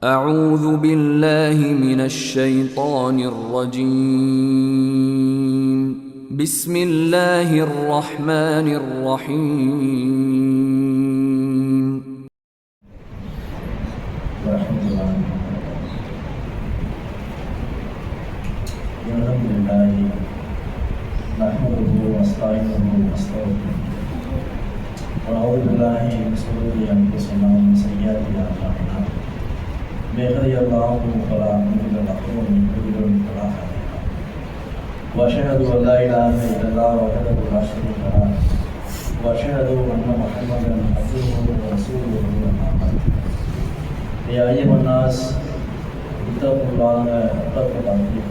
أعوذ بالله من الشيطان الرجيم بسم الله الرحمن الرحيم الحمد لله نحمده ونستعينه ونستغفره ونعوذ بالله من شرور أنفسنا ومن سيئات أعمالنا من يهده الله فلا مضل له ومن يضلل فلا هادي له وأشهد أن لا إله إلا الله وحده لا شريك له وأشهد أن محمدا عبده ورسوله أما بعد يا أيها الناس اتقوا الله حق تقاته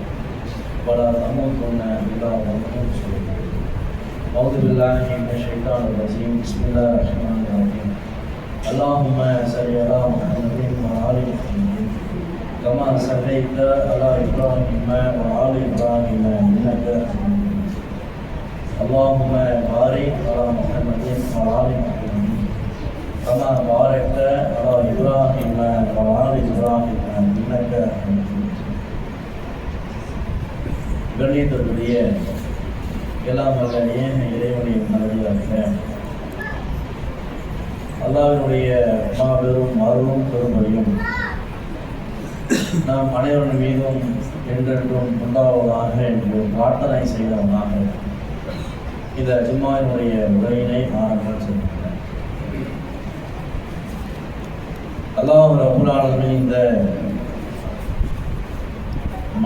ولا تموتن إلا وأنتم مسلمون أعوذ بالله من الشيطان الرجيم بسم الله الرحمن الرحيم اللهم صل على محمد وعلى آل محمد كما صليت على إبراهيم وعلى آل إبراهيم إنك حميد مجيد اللهم بارك على محمد وعلى آل محمد كما باركت على إبراهيم وعلى آل إبراهيم إنك حميد مجيد கண்ணியத்திற்குரிய எல்லாம் வல்ல இறைவனின் நல்லடியார்களே, அல்லாஹ்வினுடைய மாபெரும் அருளும் பெருமையும் நாம் அனைவரின் மீதும் என்றென்றும் உண்டாவதாக என்று பிரார்த்தனை செய்தவனாக இந்த ஜும்மாவினுடைய உரையினை ஆரம்பம் செய்கின்றேன். அல்லாஹ் ரப்பல் ஆலமீன் இந்த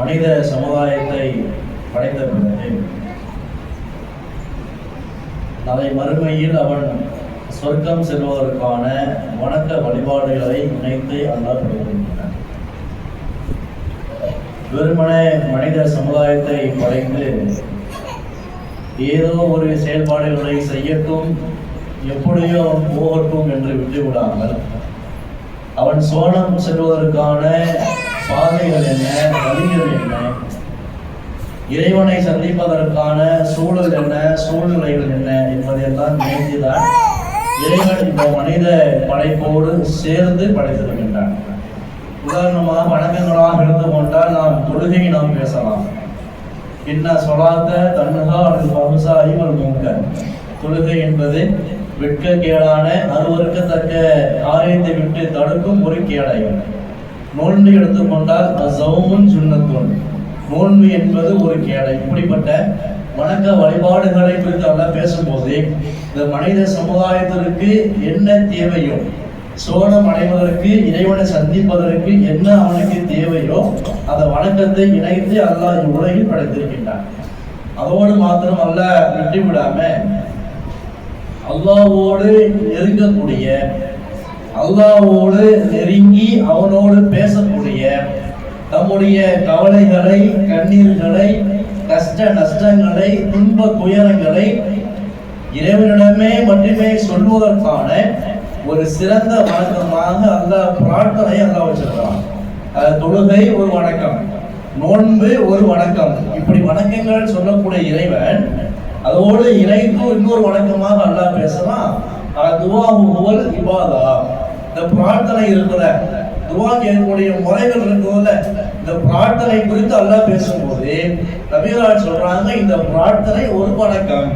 மனித சமுதாயத்தை படைத்த பிறகு நாளை மறுமையில் அவன் சொர்க்கம் செல்வதற்கான வணக்க வழிபாடுகளை இணைத்து அல்லாஹ் படைத்திருக்கிறான். வெறுமனே மனித சமுதாயத்தை படைத்து ஏதோ ஒரு செயல்பாடுகளை செய்யட்டும், எப்படியோ போகட்டும் என்று விட்டுவிடாமல் அவன் சோனம் செல்வதற்கான பாதைகள் என்ன, வழிகள் என்ன, இறைவனை சந்திப்பதற்கான சூழல் என்ன, சூழ்நிலைகள் என்ன என்பதையெல்லாம் நினைத்துதான் இறைவன் இந்த மனித படைப்போடு சேர்ந்து படைத்திருக்கின்றான். உதாரணமாக வணக்கங்களாக இருந்து கொண்டால் நாம் தொழுகை நாம் பேசலாம். என்ன சொலாத்த தன்னுகா அல்லது பகுசாரி ஒரு மூக்க தொழுகை என்பது வெட்கக்கேடான அருவருக்கத்தக்க காரியத்தை விட்டு தடுக்கும் ஒரு கேடயம். நோன்பு எடுத்துக்கொண்டால் அசௌமுன் சுன்னத்துன், நோன்பு என்பது ஒரு கேடை. இப்படிப்பட்ட வணக்க வழிபாடுகளை குறித்து எல்லாம் பேசும்போது இந்த மனித சமுதாயத்திற்கு என்ன தேவையோ, சோனம் அடைவதற்கு, இறைவனை சந்திப்பதற்கு என்ன அவனுக்கு தேவையோ அந்த வணக்கத்தை இணைத்து அல்லாஹ் உலகில் படைத்திருக்கின்றான். அதோடு மாத்திரம் அல்ல விட்டுவிடாம அல்லாஹ்வோடு நெருங்கக்கூடிய, அல்லாஹ்வோடு நெருங்கி அவனோடு பேசக்கூடிய, தம்முடைய கவலைகளை, கண்ணீர்களை, கஷ்ட நஷ்டங்களை, துன்ப துயரங்களை இறைவனிடமே மட்டுமே சொல்வதற்கான ஒரு சிறந்த வணக்கமாக அல்லாஹ் பிரார்த்தனை அல்லாஹ் வச்சிருக்கிறான். தொழுகை ஒரு வணக்கம், நோன்பு ஒரு வணக்கம். இப்படி வணக்கங்கள் சொல்லக்கூடிய இறைவன் அதோடு இணைத்து இன்னொரு வணக்கமாக அல்லாஹ் பேசலாம். துஆஹுல் இபாதா, இந்த பிரார்த்தனை இருக்கிற துஆ கேட்கக்கூடிய முறைகள் இருக்குதுல்ல, இந்த பிரார்த்தனை குறித்து அல்லாஹ் பேசும்போது நபிகளார் சொல்றாங்க, இந்த பிரார்த்தனை ஒரு வணக்கம்.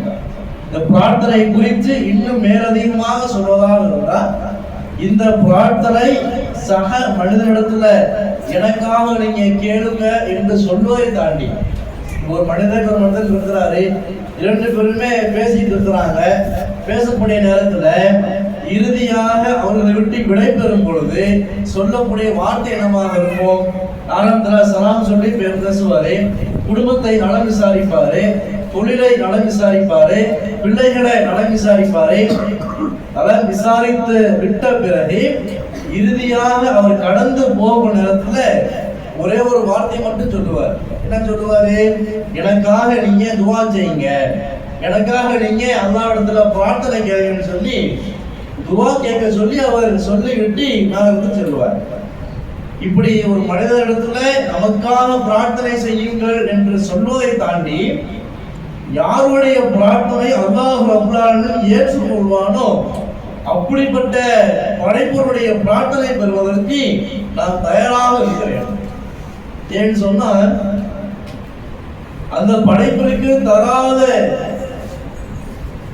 இந்த பிரார்த்தனை குறித்து இன்னும் மேலதிகமாக சொல்வதாக இருந்தால் இந்த பிரார்த்தனை சக மனிதனிடத்துல எனக்காக நீங்க கேளுங்க என்று சொல்வதை தாண்டி, ஒரு மனிதன் ஒரு மனிதன் இருக்கிறாரு, இரண்டு பேருமே பேசிட்டு இருக்கிறாங்க. பேசக்கூடிய நேரத்துல இறுதியாக அவர்களை விட்டு விடை பெறும் பொழுது சொல்லக்கூடிய வார்த்தை என்னமாக இருக்கும்? ஆரம்பத்துல சலாம் சொல்லி பேசுவாரு, குடும்பத்தை நலம் விசாரிப்பாரு, தொழிலை நலம் விசாரிப்பாரு, பிள்ளைகளை நலம் விசாரிப்பாரு. நலம் விசாரித்து விட்ட பிறகு இறுதியாக அவர் கடந்து போகும் நேரத்துல ஒரே ஒரு வார்த்தை மட்டும் சொல்லுவார். என்ன சொல்லுவாரு? எனக்காக நீங்க துஆ செய்யுங்க, எனக்காக நீங்க அல்லாஹ்விடத்துல பிரார்த்தனை கேளுங்கன்னு சொல்லி துஆ கேட்க சொல்லி அவர் சொல்லிவிட்டு நான் சொல்லுவார். இப்படி ஒரு மனிதனிடத்துல நமக்காக பிரார்த்தனை செய்யுங்கள் என்று சொல்வதை தாண்டி யாருடைய பிரார்த்தனை அல்லாஹ் ரப்பல் ஆலமீன் ஏற்றுக்கொள்வானோ அப்படிப்பட்ட படைப்பவருடைய பிரார்த்தனை பெறுவதற்கு நான் தயாராக இருக்கிறேன். ஏன்னு சொன்னா அந்த படைப்பிற்கு தராத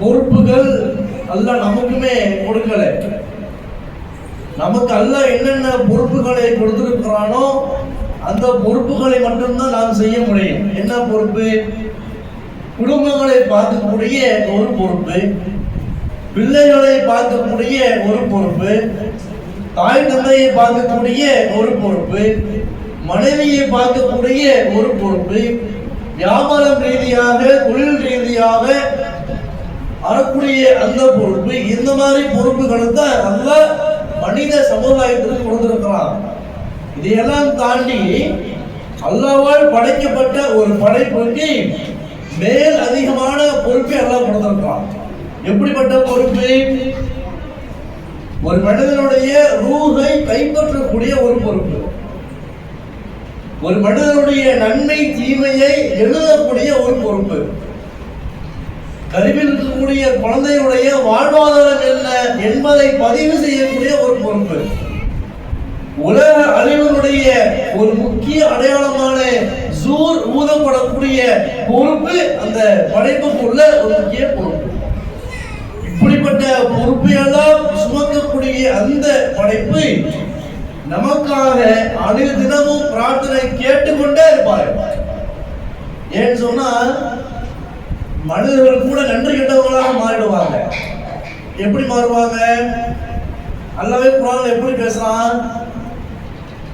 பொறுப்புகள் அல்லாஹ் நமக்குமே கொடுக்கல. நமக்கு அல்லாஹ் என்னென்ன பொறுப்புகளை கொடுத்திருக்கிறானோ அந்த பொறுப்புகளை மட்டும்தான் நாம் செய்ய முடியும். என்ன பொறுப்பு? குடும்பங்களை பார்க்கக்கூடிய ஒரு பொறுப்பு, பிள்ளைகளை பார்க்கக்கூடிய ஒரு பொறுப்பு, தாய் தந்தையை பார்க்கக்கூடிய ஒரு பொறுப்பு, மனைவியை பார்க்கக்கூடிய ஒரு பொறுப்பு, வியாபாரம் ரீதியாக தொழில் ரீதியாக வரக்கூடிய அந்த பொறுப்பு, இந்த மாதிரி பொறுப்புகளை தான் அல்லாஹ் மனித சமுதாயத்திற்கு கொடுத்திருக்கிறான். இதையெல்லாம் தாண்டி அல்லாஹ்வால் படைக்கப்பட்ட ஒரு படைப்புக்கு மேல் அதிகமான பொறுப்பை அல்லாஹ் கொடுத்திருக்கிறான். எப்படிப்பட்ட பொறுப்பு? ஒரு மனிதனுடைய ரூஹை கைப்பற்றக்கூடிய ஒரு பொறுப்பு, ஒரு மனிதனுடைய நன்மை தீமையை எழுதக்கூடிய ஒரு பொறுப்பு, கருவில் இருக்கக்கூடிய குழந்தையுடைய வாழ்வாதாரம் என்ன என்பதை பதிவு செய்யக்கூடிய ஒரு பொறுப்பு, உலக அழிவனுடைய ஒரு முக்கிய அடையாளமான ஜூர் ஊதப்படக்கூடிய பொறுப்பு அந்த படைப்புக்குள்ள ஒரு முக்கிய பொறுப்பு. இப்படிப்பட்ட பொறுப்பையெல்லாம் சுமக்கக்கூடிய அந்த படைப்பு நமக்காக அனைத்து தினமும் பிரார்த்தனை கேட்டுக்கொண்டே இருப்பார்கள். ஏன்னு சொன்னா மனிதர்கள் கூட நன்றி கெட்டவங்களாக மாறிடுவாங்க. எப்படி மாறுவாங்க? அல்லாஹ்வே குர்ஆன்ல எப்படி பேசுறான்?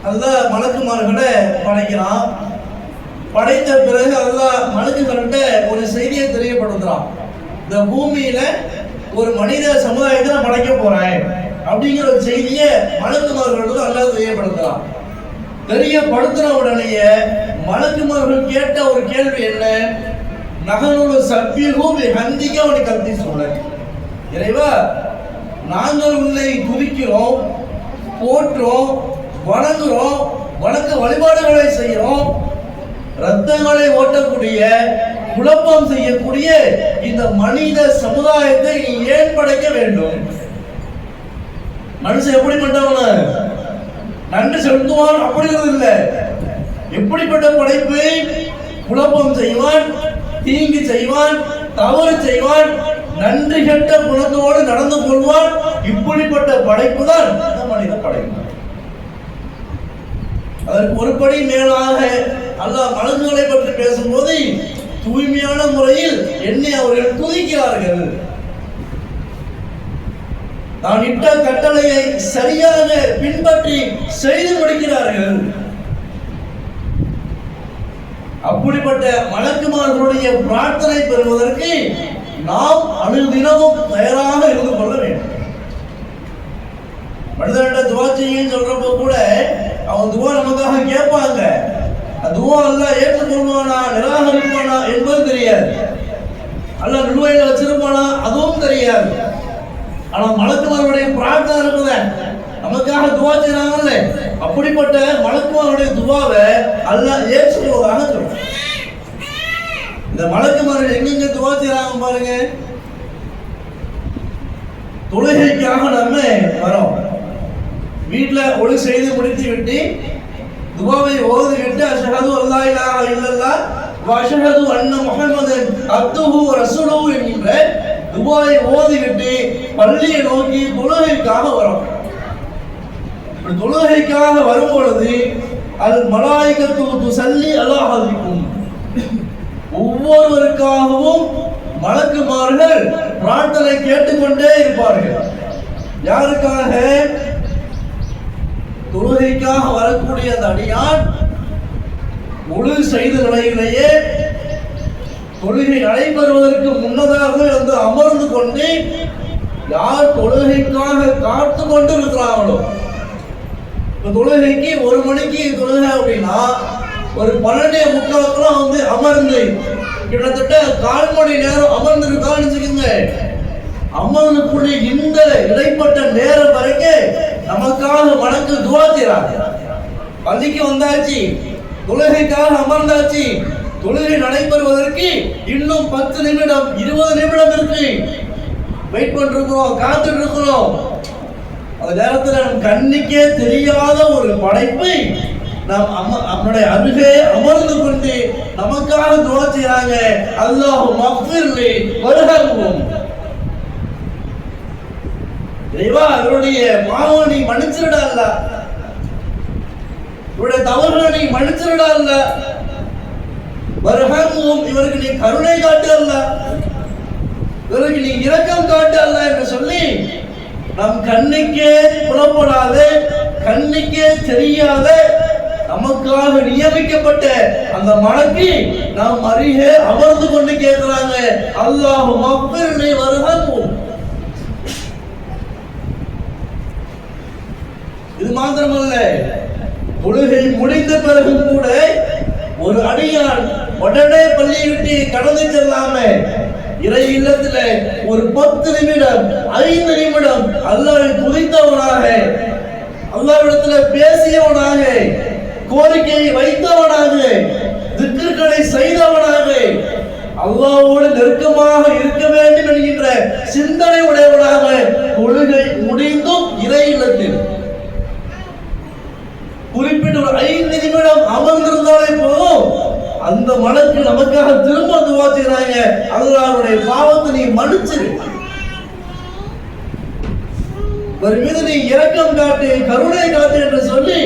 அல்லாஹ் மலக்குமார்களை படைக்கிறான். படைத்த பிறகு அல்லாஹ் மலக்குகள்கிட்ட ஒரு செய்தியை தெரியப்படுத்துறான். இந்த பூமியில ஒரு மனித சமுதாயத்தை நான் படைக்க போறேன் அப்படிங்கிற ஒரு செய்தியை மலக்குமார்களுக்கு அல்லாஹ் தெரியப்படுத்துறான். தெரியப்படுத்துற உடனேயே மலக்குமார்கள் கேட்ட ஒரு கேள்வி என்ன? நகனோட சப்பியகும் ஹந்திக்க அவனை கருத்தி சொல்ல, இறைவா நாங்கள் உன்னை துதிக்கிறோம், போற்றோம், வணங்குறோம், வணக்க வழிபாடுகளை செய்கிறோம், ரத்தங்களை ஓட்டக்கூடிய குழப்பம் செய்யக்கூடிய இந்த மனித சமுதாயத்தை நீ ஏன் படைக்க வேண்டும்? மனுஷன் எப்படிப்பட்டவன நன்றி செலுத்துவான் அப்படிங்கிறது இல்லை. எப்படிப்பட்ட படைப்பு? குழப்பம் செய்வான், தீங்கு செய்வான், தவறு செய்வான், நன்றி கெட்ட குணத்தோடு நடந்து கொள்வான். இப்படிப்பட்ட படைப்பு தான் இந்த மனித படைப்பு. அதற்கு ஒருபடி மேலாக அல்லாஹ் மலக்குகளை பற்றி பேசும்போது தூய்மையான முறையில் என்னை அவர்கள் துதிக்கிறார்கள். நான் இட்ட கட்டளையை சரியாக பின்பற்றி செய்து முடிக்கிறார்கள். அப்படிப்பட்ட மலக்குமார்களுடைய பிரார்த்தனை பெறுவதற்கு நாம் அனுதினமும் தயாராக இருந்து கொள்ள வேண்டும். மனிதர்கிட்ட துவா செய்யுன்னு சொல்றப்போ கூட அவன் துவா நமக்காக கேட்பாங்க. துவா அல்லாஹ் ஏற்றுக்கொள்வானா நிராகரிப்பானா என்பது தெரியாது. அல்லாஹ் நிலுவையில வச்சிருப்பானா அதுவும் தெரியாது. ஆனா மலக்குமார்களுடைய பிரார்த்தனை இருக்குத நமக்காக துவா செய்றாங்கல்ல, அப்படிப்பட்ட மலக்குமார்களுடைய துவாவை அல்லாஹ் ஏற்றுக்கொள்வதாக சொல்றான். இந்த மலக்குமார்கள் எங்கெங்க துவா செய்றாங்க பாருங்க. தொழுகைக்காக நம்ம வரோம், வீட்டுல ஒளி செய்து முடித்து விட்டு துவாவை ஓதிவிட்டு அஷ்ஹது அல்லா இலாஹா இல்லல்லாஹ் வ அஷ்ஹது அன்ன முஹம்மதன் அப்துஹு வ ரசூலுஹு என்கிற துவாவை ஓதிவிட்டு பள்ளியை நோக்கி தொழுகைக்காக வரோம். தொழுகைக்காக வரும் பொழுது அல் மலாயிகத்து துஸல்லி அலா ஹதிக்கும், ஒவ்வொருவருக்காகவும் மலக்குமார்கள் பிரார்த்தனை கேட்டுக்கொண்டே இருப்பார்கள். யாருக்காக? தொழுகைக்காக வரக்கூடிய அந்த அடியான் முழு செய்த நிலையிலேயே தொழுகை நடைபெறுவதற்கு முன்னதாக வந்து அமர்ந்து கொண்டு யார் தொழுகைக்காக காத்து கொண்டு இருக்கிறாங்களோ, தொழுகைக்கு 1 மணிக்கு தொழுகை அப்படின்னா ஒரு 12:45 வந்து அமர்ந்து கிட்டத்தட்ட 1/4 மணி நேரம் அமர்ந்து இருக்கான்னு வச்சுக்கோங்க. அமர்ந்து கூடிய இந்த இடைப்பட்ட நேரம் வரைக்கும் நமக்காக வணக்கு துவா செய்றாங்க. பள்ளிக்கு வந்தாச்சு, தொழுகைக்காக அமர்ந்தாச்சு, தொழுகை நடைபெறுவதற்கு இன்னும் 10 நிமிடம் 20 நிமிடம் இருக்கு. வெயிட் பண்ணிருக்கிறோம், காத்துட்டு இருக்கிறோம். அந்த நேரத்தில் நம் கண்ணுக்கே தெரியாத ஒரு படைப்பை நாம் நம்முடைய அருகே அமர்ந்து கொண்டு நமக்காக துவா செய்றாங்க. அல்லாஹ் மக்ஃபிர்லி வர்ஹம்ஹும். இறைவா, அவருடைய பாவம் நீ மன்னிச்சிருடா அல்லாஹ், இவருடைய தவறுகளை நீ மன்னிச்சிருடா அல்லாஹ், வர்ஹம்ஹும், இவருக்கு நீ கருணை காட்டு அல்லாஹ், இவருக்கு நீ இரக்கம் காட்டு அல்லாஹ் என்று சொல்லி நம் கண்ணுக்கே புலப்படாத, கண்ணுக்கே தெரியாத, நமக்காக நியமிக்கப்பட்ட அந்த மலக்கு நாம் அருகே அமர்ந்து கொண்டு கேட்கிறாங்க, அல்லாஹ் மக்ஃபிர்லி வர்ஹம்ஹும். இது மாத்திரமல்ல, தொழுகை முடிந்த பிறகும் கூட ஒரு அடியான் உடனே பள்ளியை விட்டு கடந்து செல்லாம இறை இல்லத்துல ஒரு 10 நிமிடம் 5 நிமிடம் அல்லாஹ்வை துதித்தவனாக, அல்லாஹ்விடத்துல பேசியவனாக, கோரிக்கையை வைத்தவனாக, திக்ர்களை செய்தவனாக, அல்லாஹ்வோடு நெருக்கமாக இருக்க வேண்டும் என்கின்ற சிந்தனை உடையவனாக தொழுகை முடிந்தும் இறை இல்லத்தில் குறிப்பிட்ட ஒரு 5 நிமிடம் அமர்ந்திருந்தாலே போதும், அந்த மலக்கு நமக்காக திரும்ப துவா செய்றாங்க, அல்லாஹ்வுடைய பாவத்தை நீ மன்னிச்சிரு, ஒரு மீது நீ இரக்கம் காட்டு, கருணை காட்டு என்று சொல்லி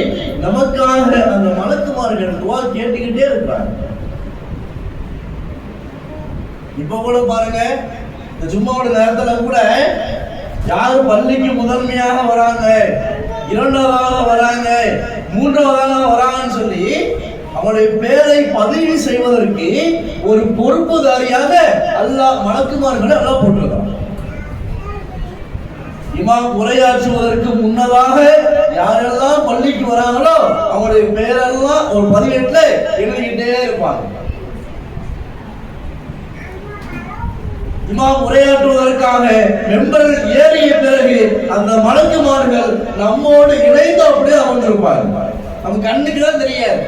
நமக்காக அந்த மலக்குமார்கள் துவா கேட்டுக்கிட்டே இருக்கிறாங்க. இப்ப கூட பாருங்க, இந்த ஜும்மாவோட நேரத்துல கூட யாரு பள்ளிக்கு முதன்மையாக வராங்க, இரண்டாவதாக வராங்க, மூன்றாவதாக வராங்கன்னு சொல்லி அவனுடைய பேரை பதிவு செய்வதற்கு ஒரு பொறுப்புதாரியாக அல்லாஹ் மலக்குமார்களை அல்லாஹ் போட்டிருக்கிறான். இமாம் உரையாற்றுவதற்கு முன்னதாக யாரெல்லாம் பள்ளிக்கு வராங்களோ அவங்களுடைய பேரெல்லாம் ஒரு பதிவேட்டுல எழுதிக்கிட்டே இருப்பாங்க. இமாம் உரையாற்றுவதற்காக மெம்பர்கள் ஏறிய பிறகு அந்த மலக்குமார்கள் நம்மோடு இணைந்து அப்படியே அமர்ந்திருப்பாங்க. நம்ம கண்ணுக்கு தான் தெரியாது,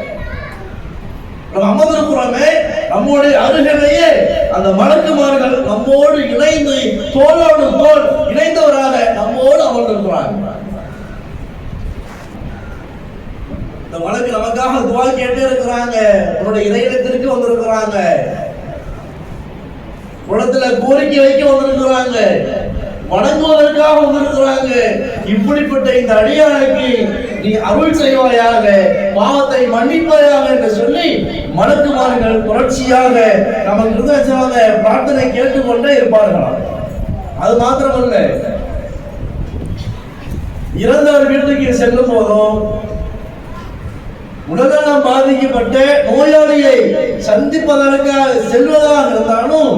நம்ம அமர்ந்திருக்கிறோமே, நம்முடைய அருகிலேயே அந்த மலக்குமார்கள் நம்மோடு இணைந்து தோளோடு தோள் இணைந்தவராக நம்மோடு அமர்ந்திருக்கிறாங்க. இந்த மலக்கு நமக்காக துவா கேட்டே இருக்கிறாங்க, உன்னுடைய இறையிடத்திற்கு வந்திருக்கிறாங்க, உலகத்துல கோரிக்கை வைக்க வந்திருக்கிறாங்க, வணங்குவதற்காக வந்திருக்கிறாங்க. இப்படிப்பட்ட இந்த அடியானுக்கு நீ அருள் செய்வாயாக, பாவத்தை மன்னிப்பாயாக என்று சொல்லி மலக்குமார்கள் தொடர்ச்சியாக நமக்கு இருந்த பிரார்த்தனை கேட்டுக்கொண்டே இருப்பார்களாம். அது மாத்திரமல்ல, இறந்தவர் வீட்டுக்கு செல்லும் போதும், உடல்நலம் பாதிக்கப்பட்ட நோயாளியை சந்திப்பதற்காக செல்வதாக இருந்தாலும்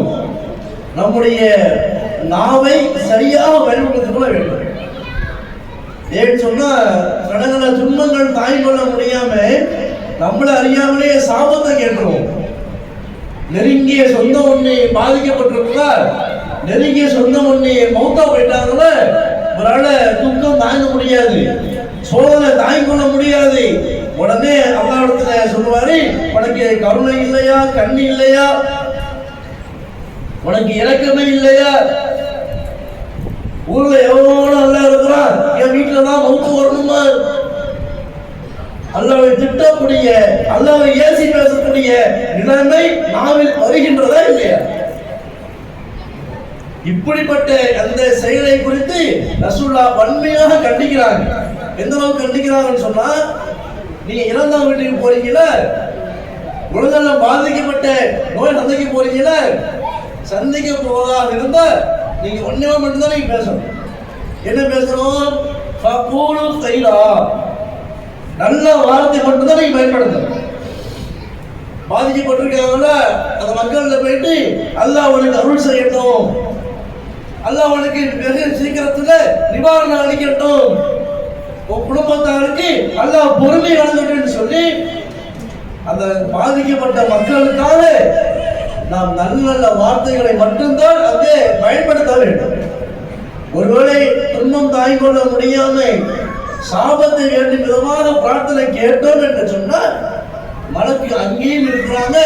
நம்முடைய நாவை சரியாக பயன்படுத்திக் கொள்ள வேண்டும். ஏன்னு சொன்னா கடன துன்பங்கள் தாய் கொள்ள முடியாம நம்மள அறியாமலே சாபத்தை கேட்டுருவோம். நெருங்கிய சொந்த ஒண்ணு பாதிக்கப்பட்டிருக்கா, நெருங்கிய சொந்த ஒண்ணு மௌத்தா போயிட்டாங்கள, அவரால் துக்கம் தாங்க முடியாது, சோதனை தாங்கிக் கொள்ள முடியாது. உடனே அல்லாஹ்விடத்துல சொல்லுவாரு, உனக்கு கருணை இல்லையா, கண்ணு இல்லையா, உனக்கு இரக்கமே இல்லையா, ஊர்ல எவ்வளவு அல்லா இருக்கிறான், என் வீட்டுலதான் மௌத்து வரணுமா, அல்லாஹ்வை திட்டக்கூடிய, அல்லாஹ்வை ஏசி பேசக்கூடிய நிலைமை நாவில் வருகின்றதா இல்லையா? இப்படிப்பட்ட அந்த செயலை குறித்து ரசூலுல்லாஹ் வன்மையாக கண்டிக்கிறாங்க. எந்த அளவுக்கு கண்டிக்கிறாங்கன்னு சொன்னா, நீங்க இறந்தவங்க வீட்டுக்கு போறீங்கள, உலகம் பாதிக்கப்பட்ட நோய் சந்தைக்கு போறீங்கள, சந்தைக்கு போவதாக இருந்தா நீங்க ஒன்னே மட்டும்தான் நீங்க பேசணும். என்ன பேசணும்? நல்ல வார்த்தை மட்டும்தான் நீங்க பயன்படுத்தணும். பாதிக்கப்பட்டிருக்காங்கல்ல அந்த மக்கள்ல போயிட்டு அல்லாஹ் அவனுக்கு அருள் செய்யட்டும், அல்லாஹ் அவனுக்கு வெகு சீக்கிரத்துல நிவாரணம் அளிக்கட்டும், உன் குடும்பத்தாருக்கு அல்லாஹ் பொறுமை வழங்கட்டும் சொல்லி அந்த பாதிக்கப்பட்ட மக்களுக்காக நாம் நல்ல நல்ல வார்த்தைகளை மட்டும்தான் அங்கே பயன்படுத்த வேண்டும். ஒருவேளை துன்பம் தாங்கிக் கொள்ள முடியாம சாபத்தை வேண்டிய விதமான பிரார்த்தனை கேட்டோம் என்று சொன்னால் மலக்கு அங்கேயும் இருக்கிறாங்க,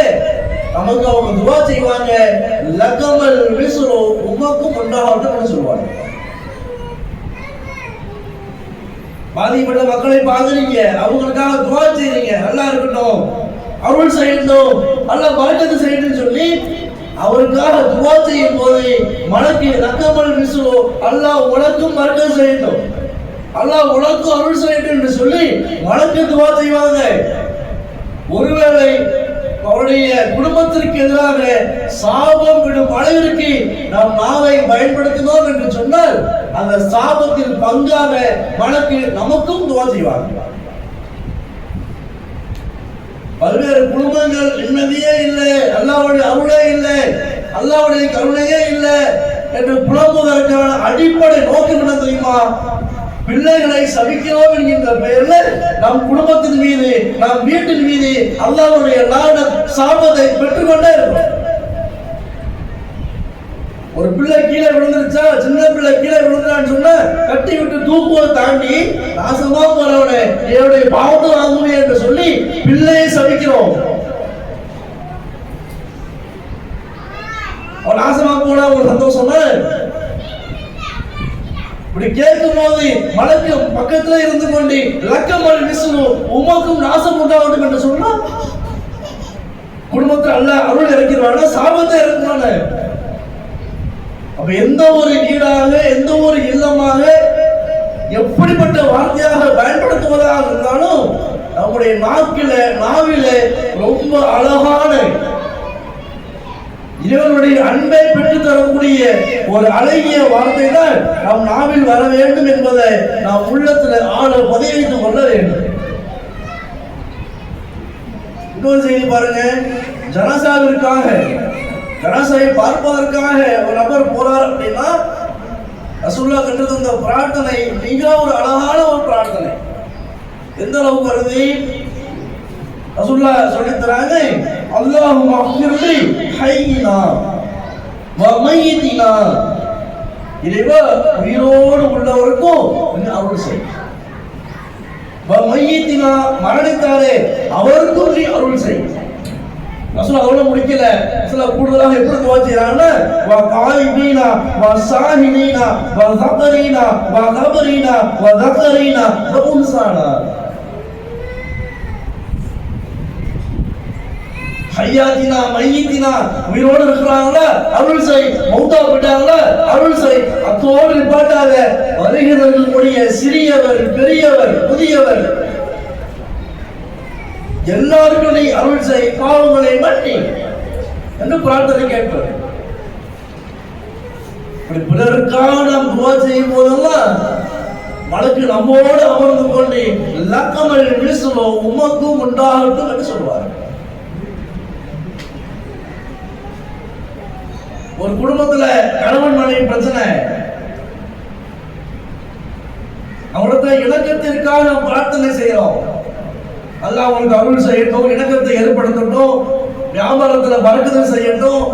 நமக்கு அவங்க துவா செய்வாங்க, லக்கமல் விசுரோ உமக்கும் உண்டாகட்டும் சொல்லுவாங்க. பாதிக்கப்பட்ட மக்களை பாக்குறீங்க, அவங்களுக்காக துவா செய்றீங்க, நல்லா இருக்கட்டும், அருள் செய்யணும், அல்லாஹ் பரக்கத்து செய்யணும்னு சொல்லி அவருக்காக துவா செய்யும் போது மலக்கு ரக்கமல் மிஸ்லு, அல்லாஹ் உனக்கும் பரக்கத்து செய்யணும், அல்லாஹ் உனக்கும் அருள் செய்யணும் என்று சொல்லி மலக்கு துவா செய்வாங்க. ஒருவேளை அவருடைய குடும்பத்திற்கு எதிராக சாபம் விடும் அளவிற்கு நாம் நாவை பயன்படுத்தினோம் என்று சொன்னால் அந்த சாபத்தில் பங்காக மலக்கு நமக்கும் துவா செய்வாங்க. பல்வேறு குடும்பங்கள் நிம்மதியே இல்லை, அல்லாஹ்வுடைய அருளே இல்லை, அல்லாஹ்வுடைய கருணையே இல்லை என்று புலம்புவதற்கான அடிப்படை நோக்கம் என்ன தெரியுமா? பிள்ளைகளை சபிக்கிறோம் என்கின்ற பெயரில் நம் குடும்பத்தின் மீது, நம் வீட்டின் மீது அல்லாஹ்வுடைய சாபத்தை பெற்றுக்கொண்டே இருக்கும். ஒரு பிள்ளை கீழே விழுந்துருச்சா, சின்ன பிள்ளை கீழே விழுந்துறான்னு சொன்னா கட்டி விட்டு தூக்குவதை தாண்டி நாசமா போறவனே என்னுடைய பாவத்தை வாங்குவே என்று சொல்லி பிள்ளையை சபிக்கிறோம். அவன் நாசமா போனா ஒரு சந்தோஷம். இப்படி கேட்கும் போது மலக்கு பக்கத்துல இருந்து கொண்டு லக்கமல் மிஸ்லு உமக்கும் நாசம் உண்டாகட்டும் என்று சொன்னா குடும்பத்தில் அல்லாஹ் அருள் இறக்கிறான, சாபத்தை இறக்குறான. அப்ப எந்த ஒரு வீடாக, எந்த ஒரு இல்லமாக எப்படிப்பட்ட வார்த்தையாக பயன்படுத்துவதாக இருந்தாலும் நம்முடைய நாவில ரொம்ப அழகான இறைவனுடைய அன்பை பெற்று தரக்கூடிய ஒரு அழகிய வார்த்தை தான் நம் நாவில் வர வேண்டும் என்பதை நாம் உள்ளத்தில் ஆழ பதிவைத்துக் கொள்ள வேண்டும். இன்னொரு செய்தி பாருங்க, ஜனாசாவிற்காக, ஜனாசாவை பார்ப்பதற்காக ஒரு நபர் போறார் அப்படின்னா ரசூலுல்லாஹ் கற்று தந்த பிரார்த்தனை மிக ஒரு அழகான ஒரு பிரார்த்தனை. எந்த அளவுக்கு வருது? ரசூலுல்லாஹ் சொல்லி தராங்க, அல்லாஹும்ம அஃபிர்லி ஹய்யினா வ மையிதினா, இறைவா உயிரோடு உள்ளவருக்கும் அருள் செய், வ மையிதினா மரணித்தாரே அவருக்கும் நீ அருள் செய். ரசூலுல்லாஹ் அதோட முடிக்கல, ரசூலுல்லாஹ் கூடுதலாக எப்படி துஆ செய்றாங்கன்னா வ காயிபீனா வ சாஹினீனா வ ஸகரீனா வ கபரீனா வ ஸகரீனா வ உன்சானா, ஹய்யாத்தினா மையித்தினா உயிரோடு இருக்கிறாங்களா அருள் செய், மௌத்தா போட்டாங்களா அருள் செய். அத்தோடு நிப்பாட்டாக வருகிறவர்களுடைய சிறியவர் பெரியவர் முதியவர் எல்லாருக்கும் நீ அருள் செய், பாவங்களை மன்னி என்று பிரார்த்தனை கேட்பது. இப்படி பிறருக்காக நாம் துஆ செய்யும் போதெல்லாம் மலக்கு நம்மோடு அமர்ந்து கொண்டு லக்கமல் மிஸ்லு உமக்கும் உண்டாகட்டும் என்று சொல்வார். ஒரு குடும்பத்துல கணவன் மனைவி பிரச்சனை, அவங்களோட இணக்கத்திற்காக நாம் பிரார்த்தனை செய்யறோம். அல்லாஹ் அவங்களுக்கு அருள் செய்யட்டும், இணக்கத்தை ஏற்படுத்தட்டும், வியாபாரத்துல பரக்கத்து செய்யட்டும்,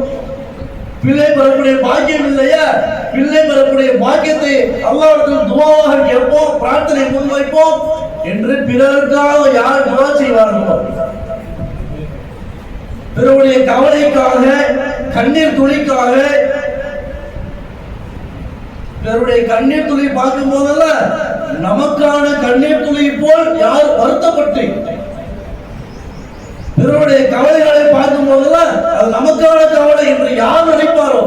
பிள்ளை பெறக்கூடிய பாக்கியம் இல்லையா, பிள்ளை பெறக்கூடிய பாக்கியத்தை அல்லாஹ்விடத்தில் துஆவாக கேட்போம், பிரார்த்தனை முன்வைப்போம் என்று பிறருக்காக யார் துஆ செய்வார்களோ, பிறருடைய கவலைக்காக, கண்ணீர் துளிக்காக, பிறருடைய கண்ணீர் துளி பார்க்கும் போதெல்லாம் நமக்கான கண்ணீர் துளி போல் யார் வருத்தப்பட்டு பிறருடைய கவலைகளை பார்க்கும் போதெல்லாம் அது நமக்கான கவலை என்று யார் நினைப்பாரோ,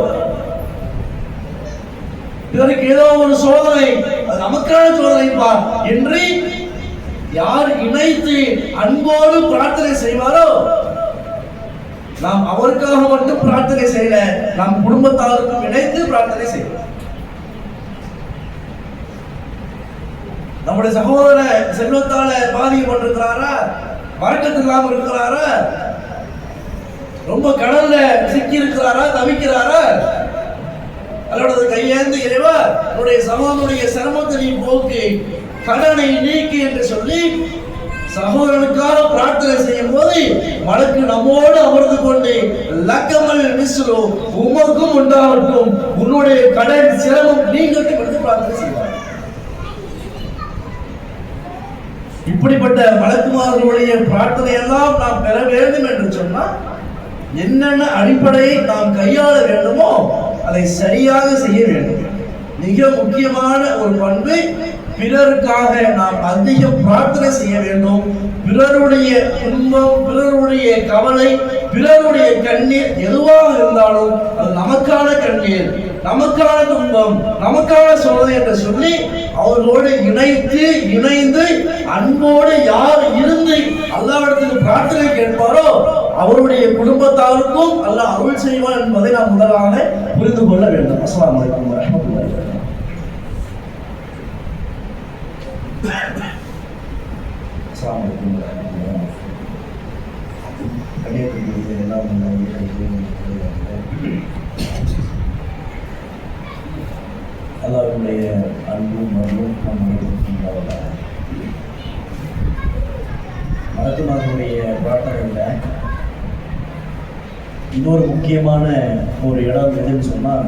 பிறருக்கு ஏதோ ஒரு சோதனை அது நமக்கான சோதனைப்பா என்று யார் இணைத்து அன்போடு பிரார்த்தனை செய்வாரோ நாம் அவருக்காக மட்டும் பிரார்த்தனை செய்யல, நம் குடும்பத்தாருக்கும் இணைத்து பிரார்த்தனை செய்யலாம். நம்முடைய சகோதர செல்வத்தால பாதிக்கப்பட்டிருக்கிறாரா, வழக்கத்து இல்லாம இருக்கிறாரா, ரொம்ப கடல்ல சிக்கி இருக்கிறாரா, தவிக்கிறாரா, அதோட கையேந்து இறைவா உன்னுடைய சகோதரனுடைய சிரமத்தை நீ போக்கு, கடனை நீக்கி என்று சொல்லி சகோதரனுக்காக பிரார்த்தனை செய்யும் போது மலக்கு நம்மோடு அமர்ந்து கொண்டு லக்கமல் மிஸ்லு உமக்கும் உண்டாகட்டும், உன்னுடைய கடன் சிரமம் நீங்கட்டும் என்று பிரார்த்தனை செய்வார். இப்படிப்பட்ட மலக்குமார்களுடைய பிரார்த்தனை எல்லாம் நாம் பெற வேண்டும் என்று சொன்னால் என்னென்ன அடிப்படையை நாம் கையாள வேண்டுமோ அதை சரியாக செய்ய வேண்டும். மிக முக்கியமான ஒரு பண்பு பிறருக்காக நாம் அதிகம் பிரார்த்தனை செய்ய வேண்டும். பிறருடைய துன்பம், பிறருடைய கவலை, பிறருடைய கண்ணீர் எதுவாக இருந்தாலும் அது நமக்கான கண்ணீர், நமக்கான துன்பம், நமக்கான சோதனை என்று சொல்லி அவர்களோடு இணைந்து அன்போடு யார் இருந்து அல்லாஹ்விடத்தில் பிரார்த்தனை கேட்பாரோ அவருடைய குடும்பத்தாருக்கும் அல்லாஹ் அருள் செய்வார் என்பதை நாம் முதலாக புரிந்து கொள்ள வேண்டும். அஸ்ஸலாமு அலைக்கும் வரஹ்மத்துல்லாஹி வபரகாத்துஹு. அஸ்ஸலாமு அலைக்கும் வரஹ்மத்துல்லாஹி வபரகாத்துஹு. அல்லாஹ்வுடைய அன்பும் அருளும் மருத்துவர்களுடைய பிரார்த்தனையில் இன்னொரு முக்கியமான ஒரு இடம் எதுன்னு சொன்னால்,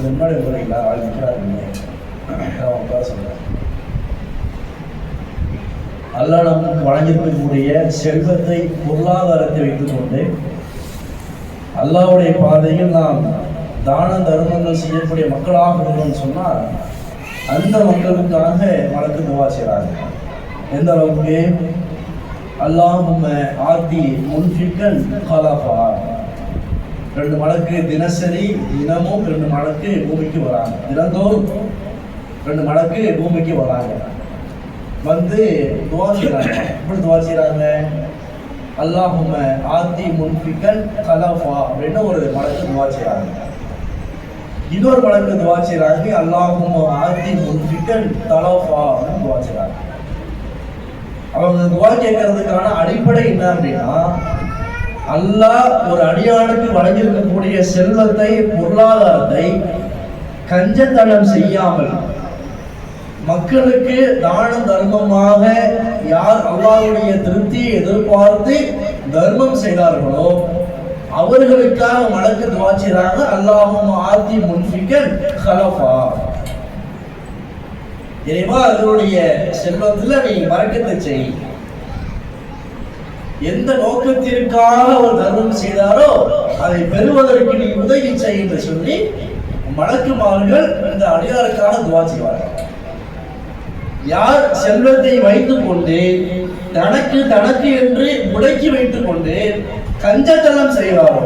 முன்னாடி வரீங்களா ஆள் நிற்கிறாருங்க சொல்றேன். அல்லாஹ் நமக்கு வழங்கியிருக்கக்கூடிய செல்வத்தை, பொருளாதாரத்தை வைத்துக் கொண்டு அல்லாஹ்வுடைய பாதையில் நாம் தான தர்மங்கள் செய்யக்கூடிய மக்களாக இருக்கணும்னு சொன்னால் அந்த மக்களுக்காக வழக்கு துவா செய்கிறாங்க. எந்த அளவுக்கு? அல்லாஹும்ம ஆதி முன்ஃபிகன் கலஃபா, 2 மடக்கு தினசரி, தினமும் 2 மடக்கு பூமிக்கு வராங்க. தினந்தோறும் 2 மடக்கு பூமிக்கு வராங்க. வந்து துவா செய்கிறாங்க. எப்படி துவா செய்கிறாங்க? அல்லாஹும்ம ஆதி முன்ஃபிகன் கலஃபா அப்படின்னு ஒரு மடக்கு துவா செய்கிறாங்க. இன்னொரு மடக்கு துவா செய்கிறாங்க, அல்லாஹும்ம ஆதி முன்ஃபிகன் தலஃபா அப்படின்னு துவா செய்கிறாங்க. அவங்க துவா கேட்கறதுக்கான அடிப்படை என்ன அப்படின்னா, அல்லாஹ் ஒரு அடியானுக்கு வழங்கியிருக்கக்கூடிய செல்வத்தை, பொருளாதாரத்தை கஞ்சத்தனம் செய்யாமல் மக்களுக்கு தானம் தர்மமாக யார் அல்லாஹ்வுடைய திருப்தியை எதிர்பார்த்து தர்மம் செய்தார்களோ அவர்களுக்காக மலக்கு துவா செய்றாங்க, அல்லாஹும்ம ஆதி முன்ஃபிகன் கலஃபா. இறைவா, அதனுடைய செல்வத்துல நீ பரக்கத்தை செய். எந்த நோக்கத்திற்காக அவர் தர்மம் செய்தாரோ அதை பெறுவதற்கு நீ உதவி செய் என்று சொல்லி மலக்குமார்கள் இந்த அடியாருக்காக துவா செய்வார்கள். யார் செல்வத்தை வைத்துக் கொண்டு தனக்கு என்று முடக்கி வைத்துக் கொண்டு கஞ்சத்தனம் செய்வாரோ,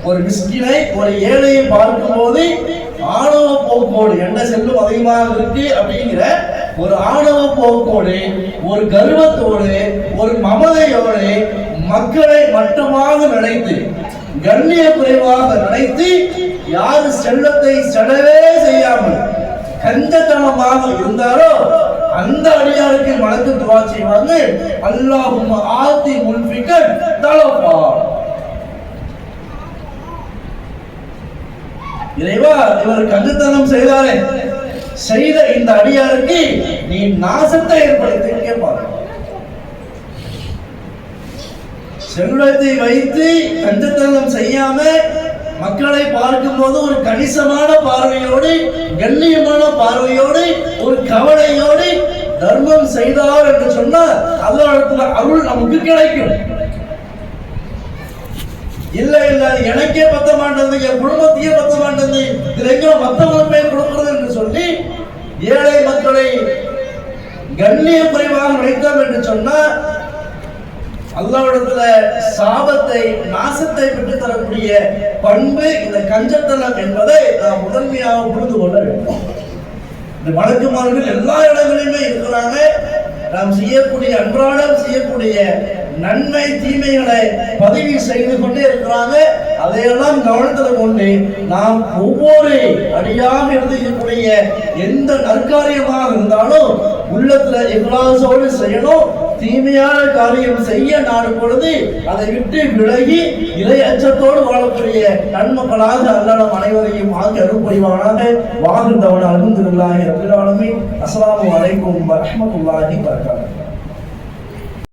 ஒரு மிஸ்கினை, ஒரு ஏழையை பார்க்கும் போது ஆணவ போக்கோடு, என்ன செல்வம் அதிகமாக இருக்கு அப்படிங்கிற ஒரு ஆணவ போக்கோடு, ஒரு கர்வத்தோடு, ஒரு மமதையோடு மக்களை மட்டுமாக நினைத்து, கண்ணிய குறைவாக நினைத்து, யாரு செல்வத்தை செலவே செய்யாமல் கஞ்சத்தனமாக இருந்தாரோ அந்த அடியாருக்கு மலக்கு துவா செய்வாங்க, அல்லாஹும்ம ஆதி முன்ஃபிகன் தலஃபா. இறைவா, இவர் கஞ்சத்தனம் செய்தாரே, செய்த இந்த அடியாருக்கு நீ நாசத்தை ஏற்படுத்தி கேட்பார். செல்வத்தை வைத்து கஞ்சத்தனம் செய்யாம மக்களை பார்க்கும் போது ஒரு கணிசமான பார்வையோடு, கண்ணியமான பார்வையோடு, ஒரு கவலையோடு தர்மம் செய்தார் என்று சொன்னால் அல்லாஹ்விடத்துல அருள் நமக்கு கிடைக்கும். இல்ல எனக்கே பத்த மாட்டது, என் குடும்பத்தையே பத்த மாட்டது, இதுல எங்க மத்தவங்களுக்கு போய் கொடுக்கிறது என்று சொல்லி ஏழை மக்களை கண்ணிய குறைவாக நினைத்தோம் என்று சொன்னால் அல்லாஹ்விடத்துல சாபத்தை, நாசத்தை பெற்று தரக்கூடிய பண்பு இந்த கஞ்சத்தனம் என்பதை நாம் முதன்மையாக புரிந்து கொள்ள வேண்டும். இந்த மலக்குமார்கள் எல்லா இடங்களிலுமே இருக்கிறாங்க. நாம் செய்யக்கூடிய, அன்றாடம் செய்யக்கூடிய நன்மை தீமைகளை பதிவு செய்து கொண்டே இருக்கிறாங்க. அதையெல்லாம் கவனத்தில் கொண்டு நாம் ஒவ்வொரு அடியாக இருக்கக்கூடிய எந்த நற்காரியமாக இருந்தாலும் உள்ளத்துல இக்லாஸோடு செய்யணும். தீமையான காரியம் செய்ய நாடும் பொழுது அதை விட்டு விலகி இறை அச்சத்தோடு வாழக்கூடிய நன்மக்களாக அல்லாஹ் நம் அனைவரையும் ஆக்கி அருள் புரிவானாக. வாஹிர் தஅவானா அல்ஹம்துலில்லாஹி ரப்பில் ஆலமீன். அஸ்ஸலாமு அலைக்கும் வரஹ்மத்துல்லாஹி வபரகாத்துஹு.